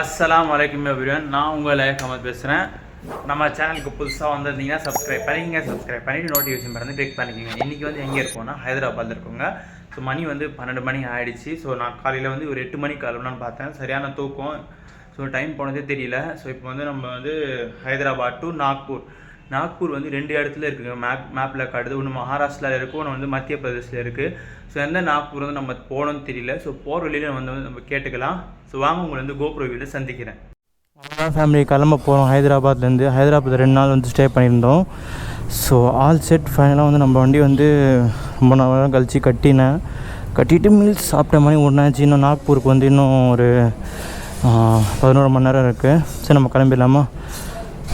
அஸ்ஸலாமு அலைக்கும் எவ்ரிவன். நான் உங்கள் லைஃப் அமத் பேசுகிறேன். நம்ம சேனலுக்கு புதுசாக வந்திருந்தீங்கன்னா சப்ஸ்கிரைப் பண்ணிவிட்டு நோட்டிஃபிகேஷன் பண்ணி கிளிக் பண்ணிக்கோங்க. இன்றைக்கி வந்து எங்கே இருக்கோன்னா ஹைதராபாத்தில் இருக்கோங்க. ஸோ மணி வந்து 12 மணி ஆகிடுச்சு. ஸோ நான் காலையில் வந்து ஒரு 8 மணிக்கு கிளம்பலான்னு பார்த்தேன். சரியான தூக்கம். ஸோ டைம் போனதே தெரியல. ஸோ இப்போ வந்து நம்ம வந்து ஹைதராபாத் டு நாக்பூர் வந்து 2 இடத்துல இருக்குதுங்க. மேப்பில் காட்டுது. ஒன்று மகாராஷ்டிராவில் இருக்குது, ஒன்று வந்து மத்திய பிரதேசில் இருக்குது. ஸோ எந்த நாக்பூர் வந்து நம்ம போகணும்னு தெரியல. ஸோ போகிற வழியில் வந்து நம்ம கேட்டுக்கலாம். ஸோ வாங்க, உங்களை வந்து கோப்ரோ வீடியோவில் சந்திக்கிறேன். அவ்வளோதான் ஃபேமிலி, கிளம்ப போகிறோம் ஹைதராபாத்லேருந்து. ஹைதராபாத் 2 நாள் வந்து ஸ்டே பண்ணியிருந்தோம். ஸோ ஆல் செட் ஃபைனலாக வந்து நம்ம வண்டி வந்து ரொம்ப நேரம் கழித்து கட்டிட்டு மீல்ஸ் சாப்பிட்ட மாதிரி ஒன்றாச்சு. இன்னும் நாக்பூருக்கு வந்து இன்னும் ஒரு 11 மணி நேரம் இருக்குது. சரி, நம்ம கிளம்பிடலாமா?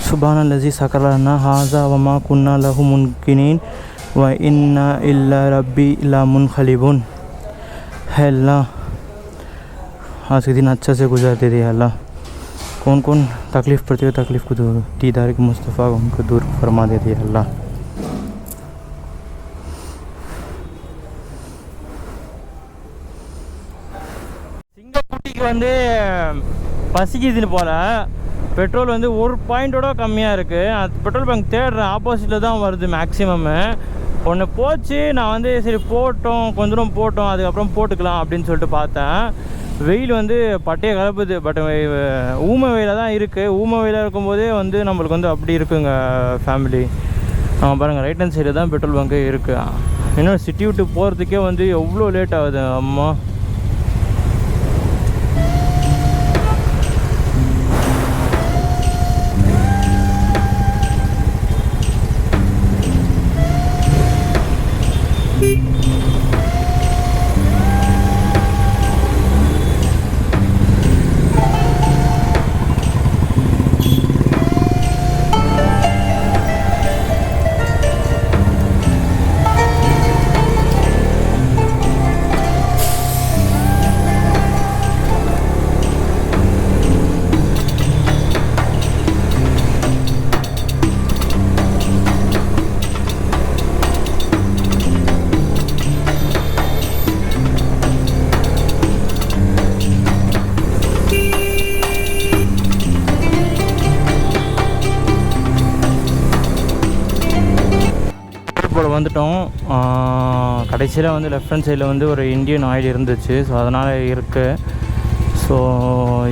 சுபானல்லஸி சக்கரலனா ஹாஸா வமா குன்னா லஹு முன்கினீன் வ இன்னா இல்லா ரப்பி இல்லா முன்கலிபுன். है अल्लाह, आज के दिन अच्छा से गुजारते थे अल्लाह. कौन कौन तकलीफ़ पड़ती है, तकलीफ़ को दूर दीदार के मुस्तफ़ा उनको दूर फरमा देती है अल्लाह. சிங்கக்குட்டிக்கு வந்து பசிக்குதுன்னு போல் பெட்ரோல் வந்து ஒரு பாயிண்டோட கம்மியாக இருக்குது. அது பெட்ரோல் பங்க் தேடுறேன், ஆப்போசிட்டில் தான் வருது மேக்ஸிமம்மு. ஒன்று போச்சு. நான் வந்து சரி கொஞ்ச தூரம் போட்டோம், அதுக்கப்புறம் போட்டுக்கலாம் அப்படின்னு சொல்லிட்டு பார்த்தேன். வெயில் வந்து பட்டையை கலப்புது. பட் ஊமை வெயிலாக தான் இருக்குது. ஊமை வெயிலாக இருக்கும்போதே வந்து நம்மளுக்கு வந்து அப்படி இருக்குங்க ஃபேமிலி. பாருங்கள், ரைட் ஹேண்ட் சைடில் தான் பெட்ரோல் பங்கு இருக்குது. இன்னும் சிட்டி விட்டு போகிறதுக்கே வந்து எவ்வளோ லேட் ஆகுது அம்மா. வந்துட்டோம். கடைசியில் வந்து லெஃப்ட் ஹேண்ட் சைடில் வந்து ஒரு இந்தியன் ஆயில் இருந்துச்சு. ஸோ அதனால் இருக்குது. ஸோ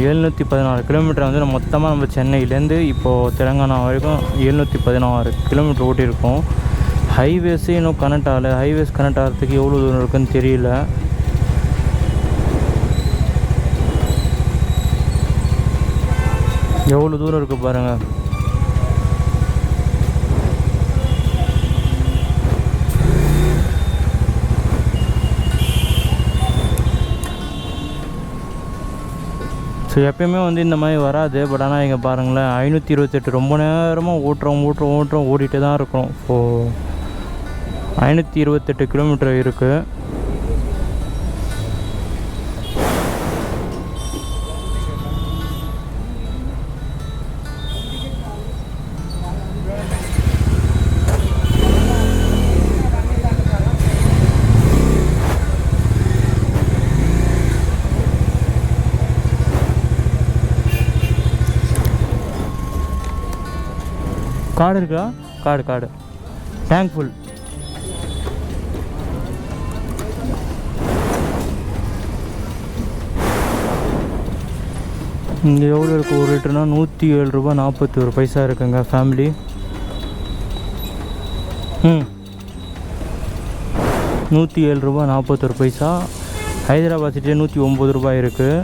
716 கிலோமீட்டர் வந்து மொத்தமாக சென்னையிலேருந்து இப்போது தெலுங்கானா வரைக்கும் 716 கிலோமீட்டர் ஓட்டியிருக்கோம். ஹைவேஸு இன்னும் கனெக்ட் ஆகலை. ஹைவேஸ் கனெக்ட் ஆகிறதுக்கு எவ்வளோ தூரம் இருக்குதுன்னு தெரியல. எவ்வளோ தூரம் இருக்குது பாருங்கள். ஸோ எப்பயுமே வந்து இந்த மாதிரி வராது. பட் ஆனால் இங்கே பாருங்களேன், 528 ரொம்ப நேரமாக ஓட்டுறோம் ஓடிட்டு தான் இருக்கிறோம். ஸோ 528 கிலோமீட்டர் இருக்குது. கார்டு இருக்கா? Card tank full. இங்கே எவ்வளோ இருக்குது? 1 லிட்டர்னா 107 ரூபா 41 பைசா இருக்குங்க ஃபேமிலி. 107 ரூபா 41 பைசா. ஹைதராபாத் சிட்டியில் 109 ரூபாய் இருக்குது.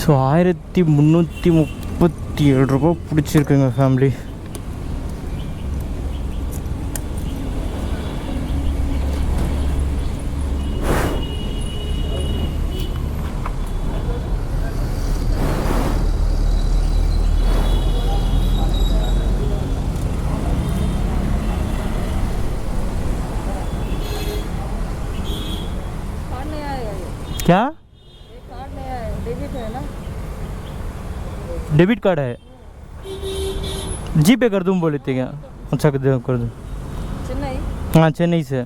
ஸோ 1337 ரூபா பிடிச்சிருக்குங்க ஃபேமிலி. क्या? डेबिट कार्ड है, जी पे कर दूँ बोले थे क्या? अच्छा कर दूँ चेन्नई। हाँ चेन्नई से।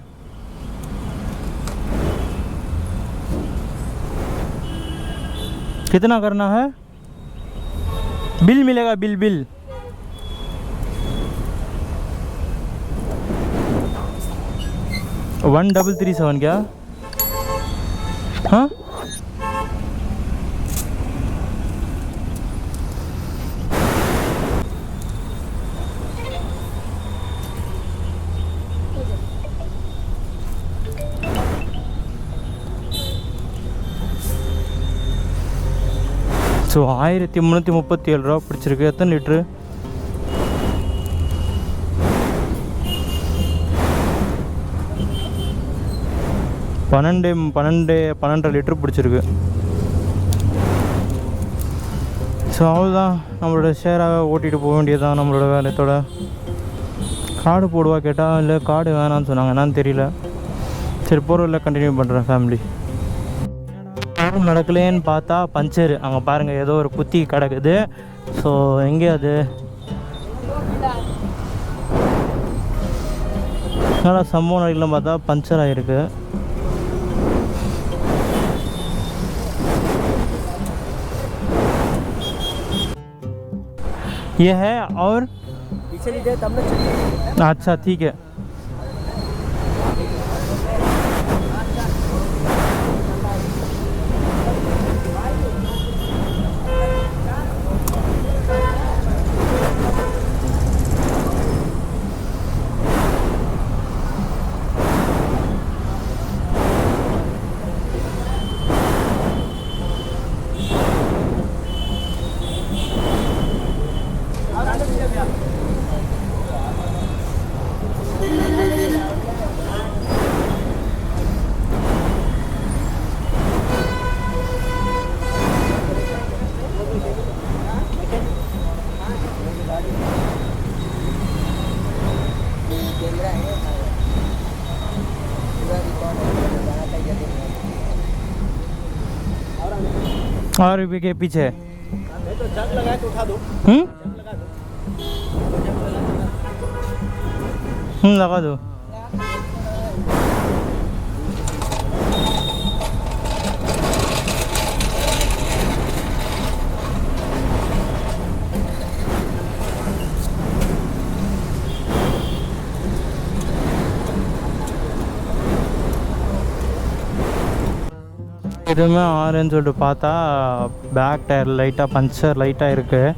कितना करना है? बिल मिलेगा, बिल बिल 1337 क्या? हाँ ஸோ 1337 ரூபா பிடிச்சிருக்கு. எத்தனை லிட்ரு? 12 லிட்டர் பிடிச்சிருக்கு. ஸோ அவ்வளோதான், நம்மளோட ஷேராக ஓட்டிகிட்டு போக வேண்டியதுதான் நம்மளோட வேலையத்தோட. கார்டு போடுவா கேட்டால், இல்லை கார்டு வேணான்னு சொன்னாங்க, என்னன்னு தெரியல. சரி போகிறதில்ல, கண்டினியூ பண்ணுறேன் ஃபேமிலி. யாரும் நடக்கலேன்னு பார்த்தா பஞ்சரு அங்கே பாருங்கள், ஏதோ ஒரு குத்தி கிடக்குது. ஸோ எங்கே அது? நல்லா சம்பவம் நடக்கலாம் பார்த்தா பஞ்சர் ஆகிருக்கு. ये है और पीछे लीजिए तब ना चलिए। अच्छा ठीक है. और भी के पीछे तो जग लगाए तो उठा दो। लगा दो. எதுவுமே ஆறுன்னு சொல்லிட்டு பார்த்தா பேக் டயர் லைட்டாக பஞ்சர் லைட்டாக இருக்குது.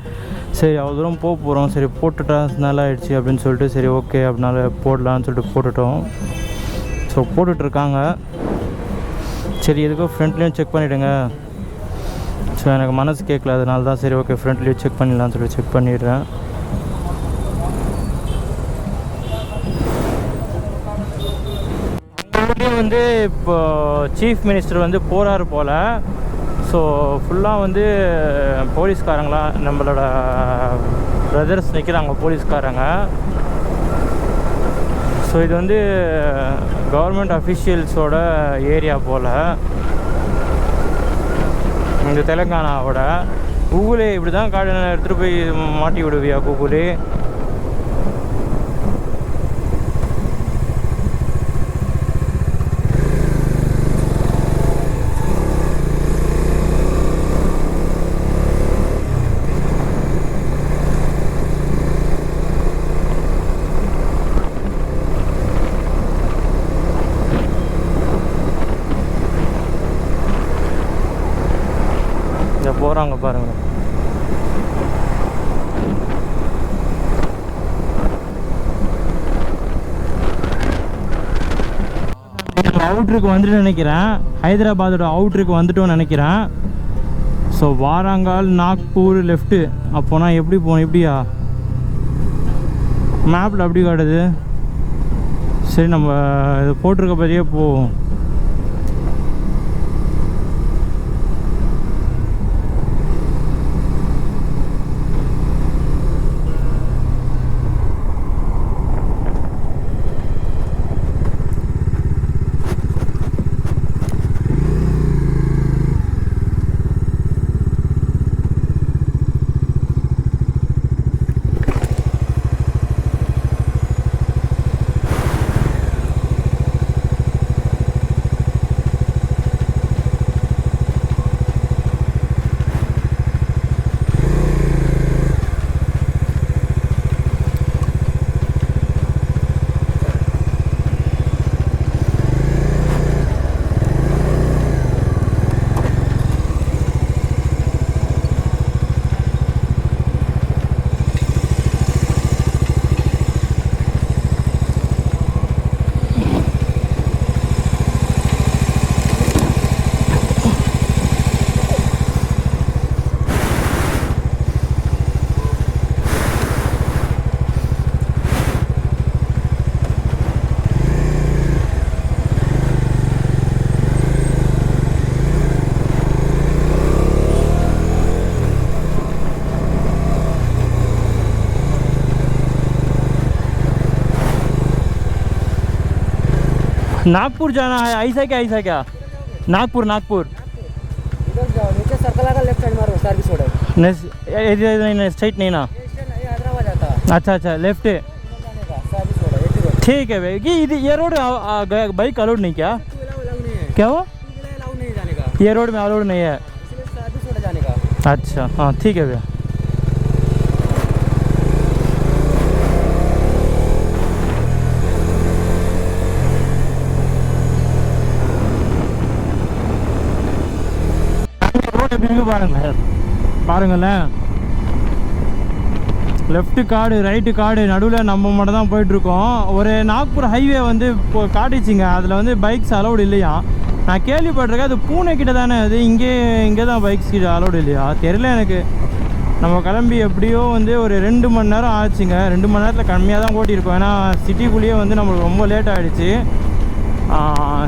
சரி அவ்வளோ தூரம் போக போகிறோம், சரி போட்டுட்டா நல்லா ஆயிடுச்சு அப்படின்னு சொல்லிட்டு, சரி ஓகே அப்படினால போடலான்னு சொல்லிட்டு போட்டுட்டோம். ஸோ போட்டுட்ருக்காங்க. சரி எதுக்கும் ஃப்ரண்ட்லேயும் செக் பண்ணிவிடுங்க. ஸோ எனக்கு மனசு கேட்கல, அதனால தான் சரி ஓகே ஃப்ரண்ட்லேயும் செக் பண்ணிடலான்னு சொல்லிட்டு செக் பண்ணிடுறேன். வந்து இப்போ சீஃப் மினிஸ்டர் வந்து போகிறாரு போல். ஸோ ஃபுல்லாக வந்து போலீஸ்காரங்களா, நம்மளோட பிரதர்ஸ் நிற்கிறாங்க போலீஸ்காரங்க. ஸோ இது வந்து கவர்மெண்ட் அஃபிஷியல்ஸோட ஏரியா போல், இந்த தெலுங்கானாவோட. கூகுளே இப்படி தான் கார்டு எடுத்துகிட்டு போய் மாட்டி விடுவியா கூகுளே? போகிறாங்க பாருங்கள். அவுட்ருக்கு வந்துட்டு நினைக்கிறேன், ஹைதராபாதோட அவுட்ருக்கு வந்துட்டோன்னு நினைக்கிறேன். So Warangal Nagpur left. அப்போனா எப்படி போகணும்? எப்படியா மேப்பில் அப்படி காட்டுது. சரி நம்ம இது போட்டிருக்க பதியே போவோம். नागपुर जाना है, ऐसा क्या नागपुर इधर जाओ, नीचे सर्कल आकर लेफ्ट साइड मारो, सर्विस रोड है। नहीं स्ट्राइट नहीं ना। ये हैदराबाद जाता है अच्छा लेफ्ट। जाने का सर्विस रोड है, 80 रोड। ठीक है भाई, ये रोड बाइक अलाउड नहीं क्या? अलाउ नहीं है, क्या वो? अलाउ नहीं जाने का, ये रोड में अलाउड नहीं है। इसलिए सर्विस रोड जाने का। अच्छा हाँ ठीक है भैया। ரோடு எப்படி இருக்கு பாருங்களேன். லெஃப்ட்டு காடு ரைட்டு காடு, நடுவில் நம்ம மட்டும் தான் போயிட்டுருக்கோம். ஒரு நாக்பூர் ஹைவே வந்து இப்போ காட்டிச்சிங்க, அதில் வந்து பைக்ஸ் அலௌடு இல்லையா? நான் கேள்விப்பட்டிருக்கேன் அது பூனே கிட்ட தானே, அது இங்கே தான் பைக்ஸ் கிட்ட அலௌடு இல்லையா தெரியல எனக்கு. நம்ம கிளம்பி எப்படியோ வந்து ஒரு 2 மணி நேரம் ஆச்சுங்க. 2 மணி நேரத்தில் கம்மியாக தான் ஓட்டியிருக்கோம். ஏன்னா சிட்டிக்குள்ளேயே வந்து நம்மளுக்கு ரொம்ப லேட் ஆகிடுச்சு.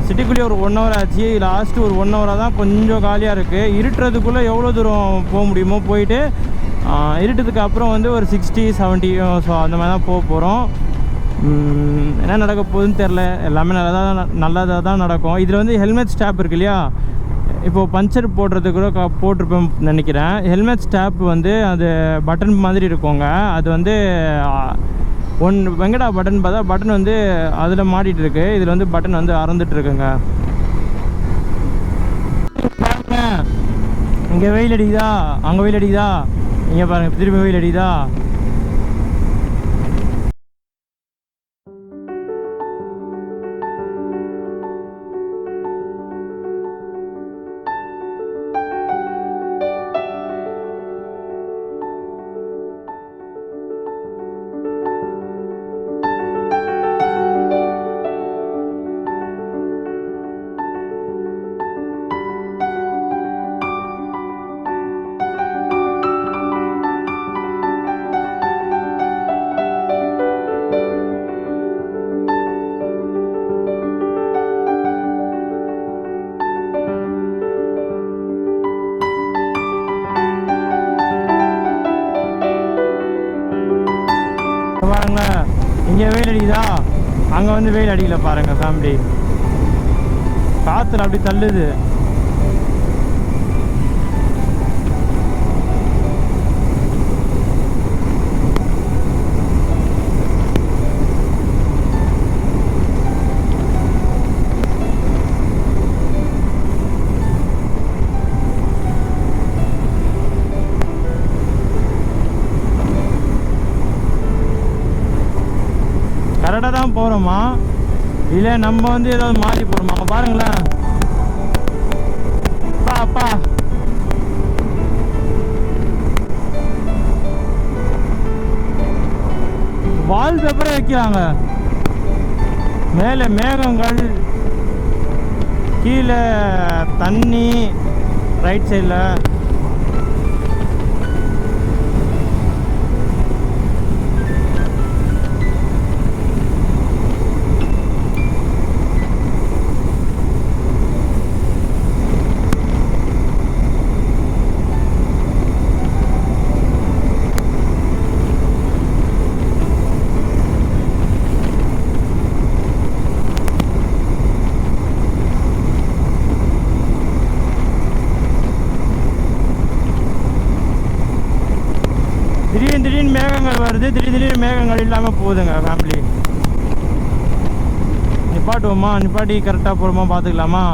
சிட்டிக்குள்ளேயே ஒரு 1 ஹவர் ஆச்சு. லாஸ்ட்டு ஒரு 1 ஹவராக தான் கொஞ்சம் காலியாக இருக்குது. இருட்டுறதுக்குள்ளே எவ்வளோ தூரம் போக முடியுமோ போயிட்டு இருட்டதுக்கு அப்புறம் வந்து ஒரு 60-70 ஸோ அந்த மாதிரி தான் போக போகிறோம். என்ன நடக்க போகுதுன்னு தெரில. எல்லாமே நல்லதாக தான் நடக்கும். இதில் வந்து ஹெல்மெட் ஸ்டாப் இருக்கு இல்லையா, இப்போது பஞ்சர் போடுறதுக்கு கூட போட்டிருப்பேன் நினைக்கிறேன். ஹெல்மெட் ஸ்டாப் வந்து அது பட்டன் மாதிரி இருக்குங்க. அது வந்து வெங்கடா பட்டன் பார்த்தா பட்டன் வந்து அதில் மாட்டிகிட்டு இருக்கு. இதில் வந்து பட்டன் வந்து அறந்துட்டுருக்குங்க. இங்கே வெயில் அடிக்குதா, அங்கே வெயில் அடிக்குதா, இங்கே பாருங்கள் திரும்பி வெயில் அடிக்குதா. பாருங்களேன், இங்கே வெயில் அடிக்குதா, அங்கே வந்து வெயில் அடிக்கல பாருங்கள் ஃபேமிலி. காற்றுல அப்படி தள்ளுது. கரெக்டாக தான் போகிறோமா இல்லை நம்ம வந்து ஏதாவது மாறி போகிறோமா? பாருங்களேன் அப்பா வால் பேப்பரே வைக்கிறாங்க. மேலே மேகங்கள், கீழே தண்ணி, ரைட் சைடில் திடீர்னு மேகங்கள் வருது, திடீர்னு மேகங்கள் இல்லாமல் போகுதுங்க ஃபேமிலி. நிப்பாட்டுவோமா, நிப்பாட்டி கரெக்டாக போகிறோமா பார்த்துக்கலாமா?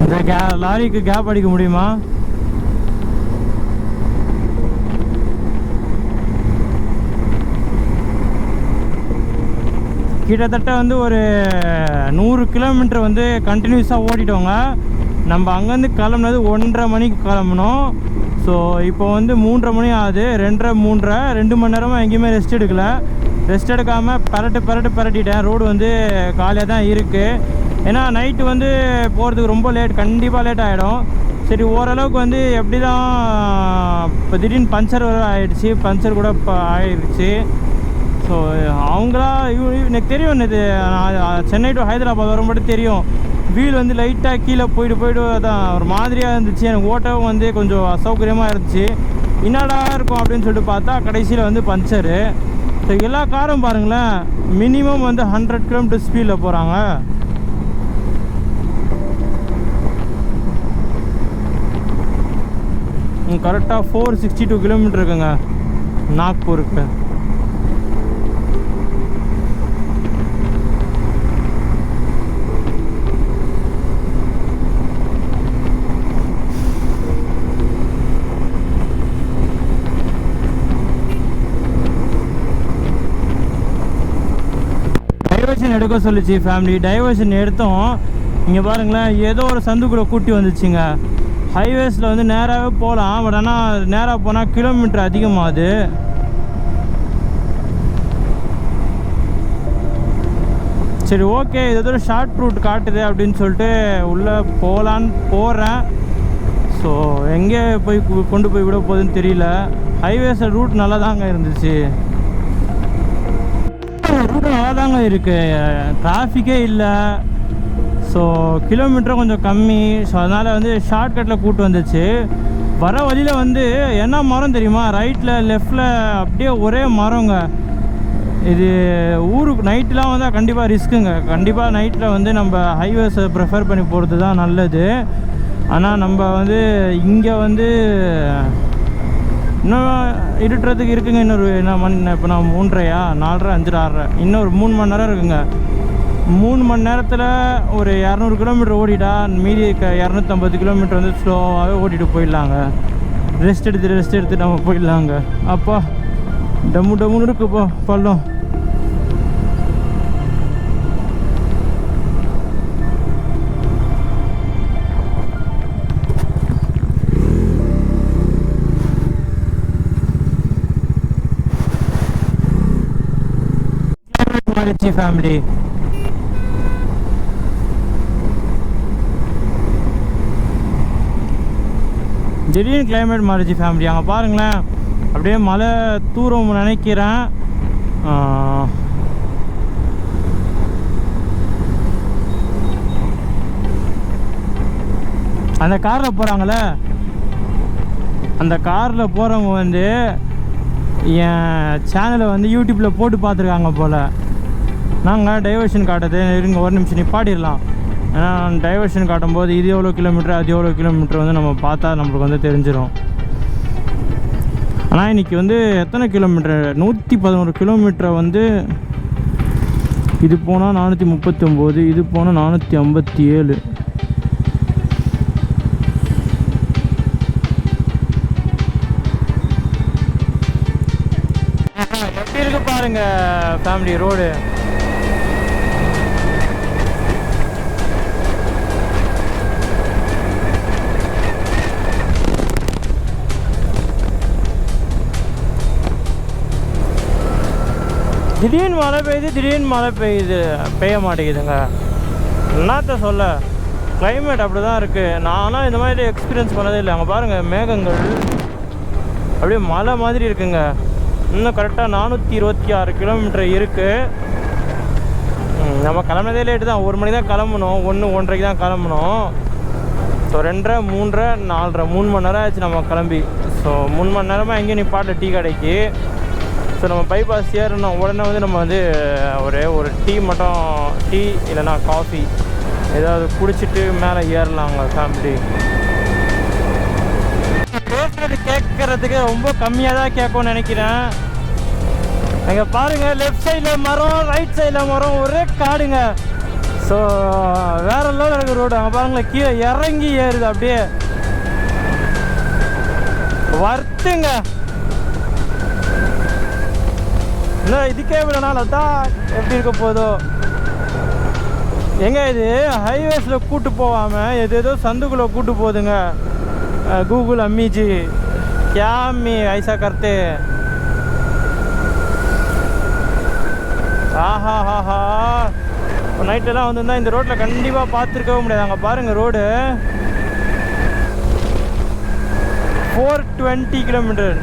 இந்த லாரிக்கு கேப் அடிக்க முடியுமா? கிட்டத்தட்ட வந்து ஒரு 100 கிலோமீட்டர் வந்து கண்டினியூஸாக ஓட்டிட்டோங்க. நம்ம அங்கேருந்து கிளம்புனது 1:30 மணிக்கு கிளம்புனோம். ஸோ இப்போ வந்து 3:30 மணி ஆகுது. 2:30 2 மணி நேரமாக எங்கேயுமே ரெஸ்ட் எடுக்கலை. ரெஸ்ட் எடுக்காமல் பரட்டிட்டேன். ரோடு வந்து காலியாக தான் இருக்குது. ஏன்னா நைட்டு வந்து போகிறதுக்கு ரொம்ப லேட், கண்டிப்பாக லேட் ஆகிடும். சரி ஓரளவுக்கு வந்து எப்படி தான் இப்போ திடீர்னு பஞ்சர் வர ஆகிடுச்சு, பஞ்சர் கூட இப்போ ஆகிடுச்சு. ஸோ அவங்களா எனக்கு தெரியும், இது நான் சென்னை டு ஹைதராபாத் வரும்போது தெரியும், வீல் வந்து லைட்டாக கீழே போய்ட்டு அதான் ஒரு மாதிரியாக இருந்துச்சு. எனக்கு ஓட்டவும் வந்து கொஞ்சம் அசௌகரியமாக இருந்துச்சு. என்னடா இருக்கும் அப்படின்னு சொல்லிட்டு பார்த்தா கடைசியில் வந்து பஞ்சரு. ஸோ எல்லா காரும் பாருங்களேன் மினிமம் வந்து 100 km ஸ்பீடில் போகிறாங்க. கரெக்டாக 462 km இருக்குங்க நாக்பூருக்கு. டைவர்ஷன் எடுக்க சொல்லிச்சு ஃபேமிலி. டைவர்ஷன் எடுத்தோம். இங்கே பாருங்களேன் ஏதோ ஒரு சந்துக்குள்ளே கூட்டி வந்துச்சுங்க. ஹைவேஸில் வந்து நேராகவே போகலாம், பட் ஆனால் நேராக போனால் கிலோமீட்டர் அதிகமாகுது. சரி ஓகே, இது ஏதோ ஷார்ட் ரூட் காட்டுது அப்படின்னு சொல்லிட்டு உள்ளே போகலான்னு போகிறேன். ஸோ எங்கே போய் கொண்டு போய் விட போகுதுன்னு தெரியல. ஹைவேஸில் ரூட் நல்லா தாங்க இருந்துச்சு, ரூட் நல்லா தாங்க இருக்குது, டிராஃபிக்கே இல்லை. ஸோ கிலோமீட்டரும் கொஞ்சம் கம்மி. ஸோ அதனால் வந்து ஷார்ட்கட்டில் கூட்டு வந்துச்சு. வர வழியில் வந்து என்ன மரம் தெரியுமா, ரைட்டில் லெஃப்டில் அப்படியே ஒரே மரங்க. இது ஊருக்கு நைட்டெலாம் வந்தால் கண்டிப்பாக ரிஸ்க்குங்க. கண்டிப்பாக நைட்டில் வந்து நம்ம ஹைவேஸை ப்ரிஃபர் பண்ணி போகிறது தான் நல்லது. ஆனால் நம்ம வந்து இங்கே வந்து இன்னும் இருட்டுறதுக்கு இருக்குங்க. இன்னொரு என்ன மணி இப்போ நான் 3:30, 4:30, 5, 6, இன்னொரு 3 மணி நேரம் இருக்குங்க. 3 மணி நேரத்தில் ஒரு 200 கிலோமீட்டர் ஓடிட்டா மீதி 250 கிலோமீட்டர் வந்து ஸ்லோவாகவே ஓட்டிகிட்டு போயிடலாங்க. ரெஸ்ட் எடுத்து நம்ம போயிடலாங்க. அப்பா டம்முன்னு இருக்குப்பா பள்ளம். ஃபேமிலி திடீர்னு கிளைமேட் மாறிச்சு ஃபேமிலி. அங்கே பாருங்களேன் அப்படியே மழை தூரம் நினைக்கிறேன். அந்த காரில் போகிறாங்களே, அந்த காரில் போகிறவங்க வந்து என் சேனலை வந்து யூடியூப்பில் போட்டு பார்த்துருக்காங்க போல். நாங்கள் டைவர்ஷன் காட்டுறது இருங்க ஒரு நிமிஷம் நிப்பாட்டிடலாம். ஏன்னா டைவர்ஷன் காட்டும்போது இது எவ்வளோ கிலோமீட்டர் அது எவ்வளோ கிலோமீட்டர் வந்து நம்ம பார்த்தா நம்மளுக்கு வந்து தெரிஞ்சிடும். ஆனால் இன்றைக்கி வந்து எத்தனை கிலோமீட்டர், 111 கிலோமீட்டரை வந்து இது போனால் 439, இது போனால் 457. எப்படி இருக்கு பாருங்க ஃபேமிலி ரோடு. திடீர்னு மழை பெய்யுது, பெய்ய மாட்டேங்குதுங்க. என்னத்த சொல்ல, கிளைமேட் அப்படி தான் இருக்குது. நானும் இந்த மாதிரி எக்ஸ்பீரியன்ஸ் பண்ணதே இல்லை. அங்கே பாருங்கள் மேகங்கள் அப்படியே மலை மாதிரி இருக்குங்க. இன்னும் கரெக்டாக 426 கிலோமீட்டர் இருக்குது. நம்ம கிளம்புனதே லேட்டு தான், 1 மணி தான் கிளம்பணும், 1, 1:30 தான் கிளம்பணும். ஸோ 2:30, 3:30, 4:30, 3 மணி நேரம் ஆச்சு நம்ம கிளம்பி. ஸோ 3 மணி நேரமாக எங்கேயும் நிப்பாட்ட டீ கடைக்கு. ஸோ நம்ம பைபாஸ் ஏறணும் உடனே வந்து நம்ம வந்து ஒரு டீ மட்டும், டீ இல்லைனா காஃபி ஏதாவது குடிச்சிட்டு மேலே ஏறலாங்க ஃபேமிலி. கேட்கறதுக்கு ரொம்ப கம்மியாக தான் கேட்கும்னு நினைக்கிறேன். அங்கே பாருங்கள் லெஃப்ட் சைடில் மரம், ரைட் சைடில் மரம், ஒரே காடுங்க. ஸோ வேற லெவலில் இருக்கிற ரோடு. அங்கே பாருங்களேன் கீழே இறங்கி ஏறுது அப்படியே வர்த்துங்க. இல்லை இதுக்கே இவ்வளோ நாள் அதான் எப்படி இருக்க போதோ. எங்கே இது ஹைவேஸில் கூட்டு போகாமல் ஏதோ சந்துக்குள்ளே கூட்டு போகுதுங்க. கூகுள் அம்மி ஜி क्या अम्मी ऐसा करते ஆஹா இப்போ நைட்டெல்லாம் வந்துருந்தால் இந்த ரோட்டில் கண்டிப்பாக பார்த்துருக்கவே முடியாது. அங்கே பாருங்கள் ரோடு 420 கிலோமீட்டர்.